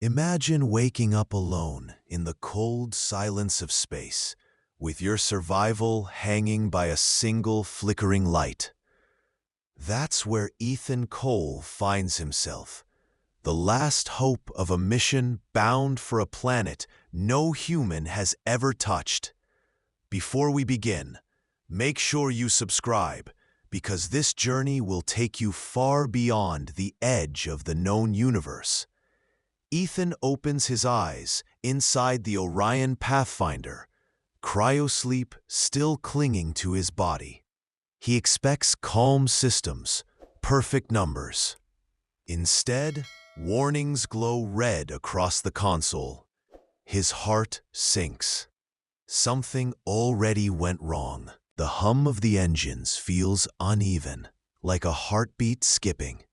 Imagine waking up alone in the cold silence of space, with your survival hanging by a single flickering light. That's where Ethan Cole finds himself, the last hope of a mission bound for a planet no human has ever touched. Before we begin, make sure you subscribe, because this journey will take you far beyond the edge of the known universe. Ethan opens his eyes inside the Orion Pathfinder, cryosleep still clinging to his body. He expects calm systems, perfect numbers. Instead, warnings glow red across the console. His heart sinks. Something already went wrong. The hum of the engines feels uneven, like a heartbeat skipping.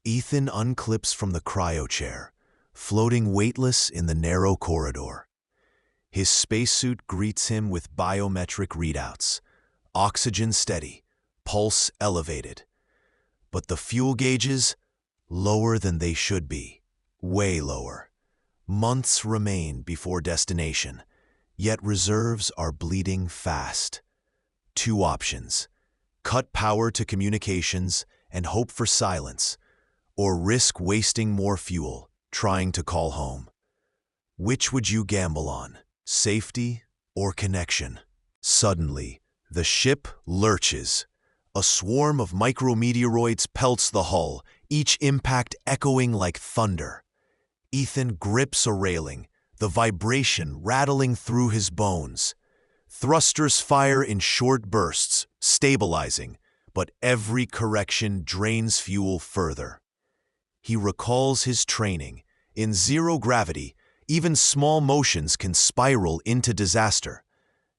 Ethan unclips from the cryo chair, floating weightless in the narrow corridor. His spacesuit greets him with biometric readouts. Oxygen steady, pulse elevated. But the fuel gauges, lower than they should be. Way lower. Months remain before destination, yet reserves are bleeding fast. Two options: cut power to communications and hope for silence, or risk wasting more fuel trying to call home. Which would you gamble on, safety or connection? Suddenly, the ship lurches. A swarm of micrometeoroids pelts the hull, each impact echoing like thunder. Ethan grips a railing, the vibration rattling through his bones. Thrusters fire in short bursts, stabilizing, but every correction drains fuel further. He recalls his training. In zero gravity, even small motions can spiral into disaster.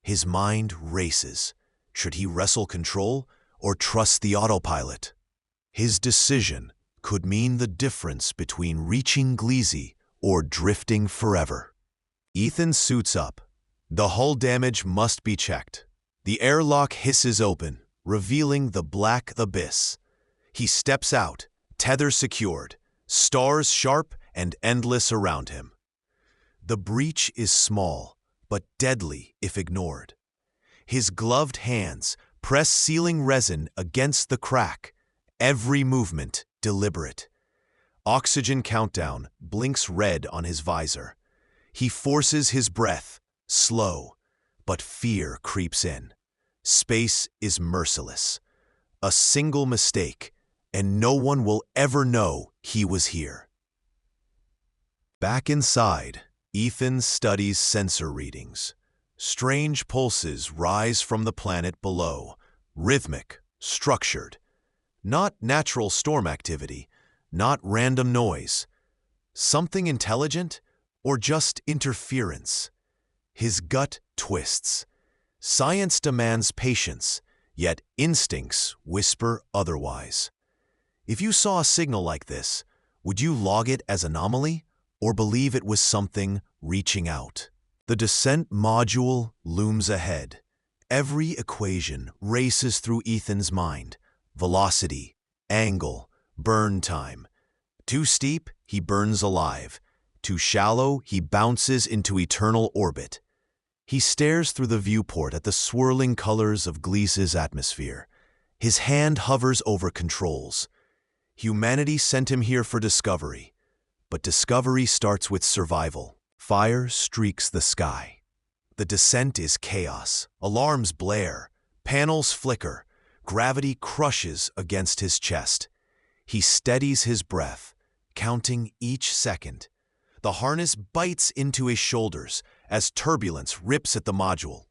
His mind races. Should he wrestle control or trust the autopilot? His decision could mean the difference between reaching Gleezy or drifting forever. Ethan suits up. The hull damage must be checked. The airlock hisses open, revealing the black abyss. He steps out, tether secured, stars sharp and endless around him. The breach is small, but deadly if ignored. His gloved hands press sealing resin against the crack, every movement deliberate. Oxygen countdown blinks red on his visor. He forces his breath, slow, but fear creeps in. Space is merciless. A single mistake, and no one will ever know he was here. Back inside, Ethan studies sensor readings. Strange pulses rise from the planet below, rhythmic, structured. Not natural storm activity, not random noise. Something intelligent, or just interference? His gut twists. Science demands patience, yet instincts whisper otherwise. If you saw a signal like this, would you log it as anomaly, or believe it was something reaching out? The descent module looms ahead. Every equation races through Ethan's mind. Velocity, angle, burn time. Too steep, he burns alive. Too shallow, he bounces into eternal orbit. He stares through the viewport at the swirling colors of Gleezy's atmosphere. His hand hovers over controls. Humanity sent him here for discovery, but discovery starts with survival. Fire streaks the sky. The descent is chaos. Alarms blare. Panels flicker. Gravity crushes against his chest. He steadies his breath, counting each second. The harness bites into his shoulders as turbulence rips at the module.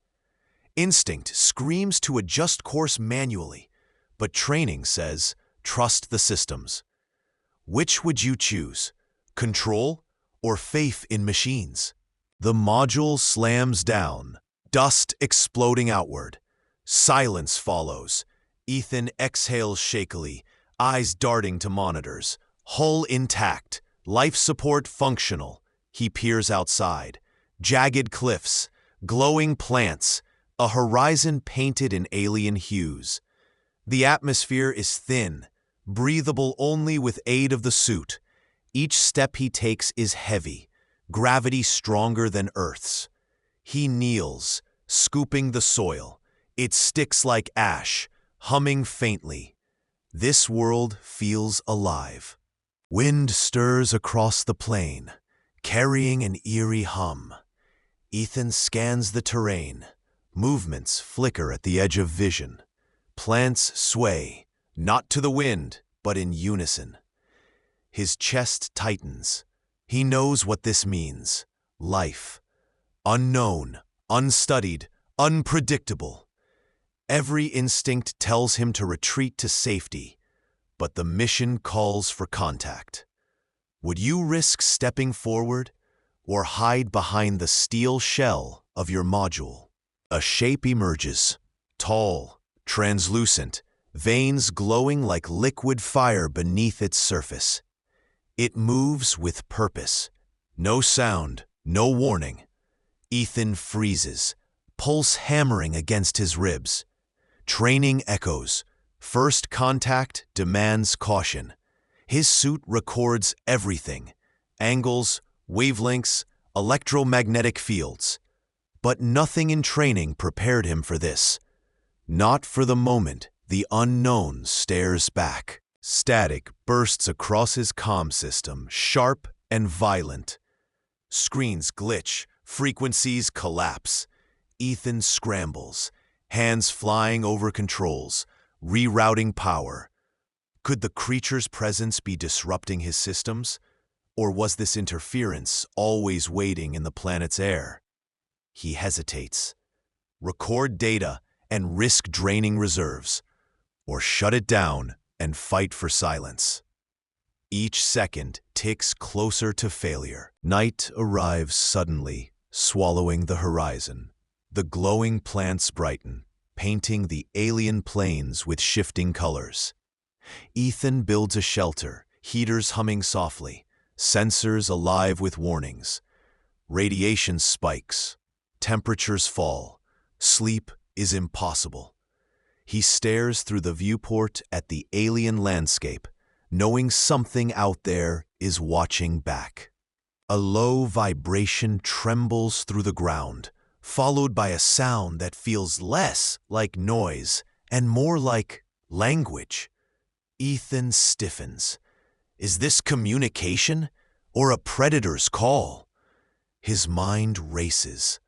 Instinct screams to adjust course manually, but training says, trust the systems. Which would you choose? Control or faith in machines? The module slams down, dust exploding outward. Silence follows. Ethan exhales shakily, eyes darting to monitors. Hull intact, life support functional. He peers outside. Jagged cliffs, glowing plants, a horizon painted in alien hues. The atmosphere is thin, breathable only with aid of the suit. Each step he takes is heavy, gravity stronger than Earth's. He kneels, scooping the soil. It sticks like ash, humming faintly. This world feels alive. Wind stirs across the plain, carrying an eerie hum. Ethan scans the terrain. Movements flicker at the edge of vision. Plants sway, not to the wind, but in unison. His chest tightens. He knows what this means. Life. Unknown, unstudied, unpredictable. Every instinct tells him to retreat to safety, but the mission calls for contact. Would you risk stepping forward or hide behind the steel shell of your module? A shape emerges, tall, translucent, veins glowing like liquid fire beneath its surface. It moves with purpose. No sound, no warning. Ethan freezes, pulse hammering against his ribs. Training echoes. First contact demands caution. His suit records everything: angles, wavelengths, electromagnetic fields. But nothing in training prepared him for this. Not for the moment the unknown stares back. Static bursts across his comm system, sharp and violent. Screens glitch, frequencies collapse. Ethan scrambles, hands flying over controls, rerouting power. Could the creature's presence be disrupting his systems? Or was this interference always waiting in the planet's air? He hesitates. Record data and risk draining reserves, or shut it down and fight for silence. Each second ticks closer to failure. Night arrives suddenly, swallowing the horizon. The glowing plants brighten, painting the alien plains with shifting colors. Ethan builds a shelter, heaters humming softly, sensors alive with warnings. Radiation spikes. Temperatures fall. Sleep is impossible. He stares through the viewport at the alien landscape, knowing something out there is watching back. A low vibration trembles through the ground, followed by a sound that feels less like noise and more like language. Ethan stiffens. Is this communication or a predator's call? His mind races.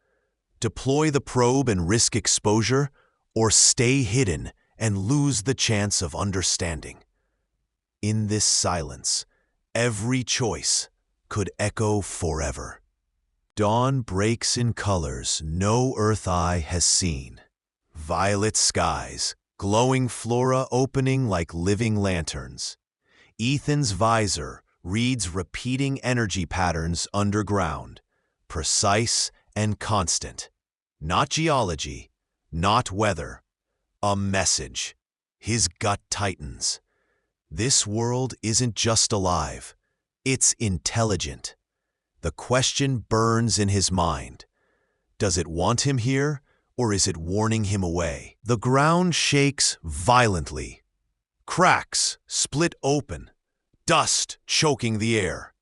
Deploy the probe and risk exposure, or stay hidden and lose the chance of understanding. In this silence, every choice could echo forever. Dawn breaks in colors no Earth eye has seen. Violet skies, glowing flora opening like living lanterns. Ethan's visor reads repeating energy patterns underground, precise and constant. Not geology, not weather. A message. His gut tightens. This world isn't just alive, it's intelligent. The question burns in his mind. Does it want him here, or is it warning him away? The ground shakes violently. Cracks split open, dust choking the air.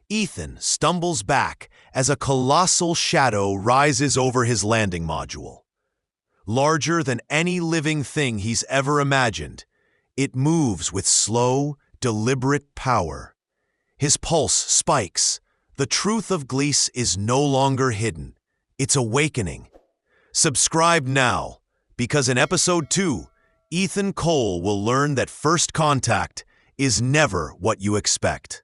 Ethan stumbles back as a colossal shadow rises over his landing module. Larger than any living thing he's ever imagined, it moves with slow, deliberate power. His pulse spikes. The truth of Gliese is no longer hidden. It's awakening. Subscribe now, because in Episode 2, Ethan Cole will learn that first contact is never what you expect.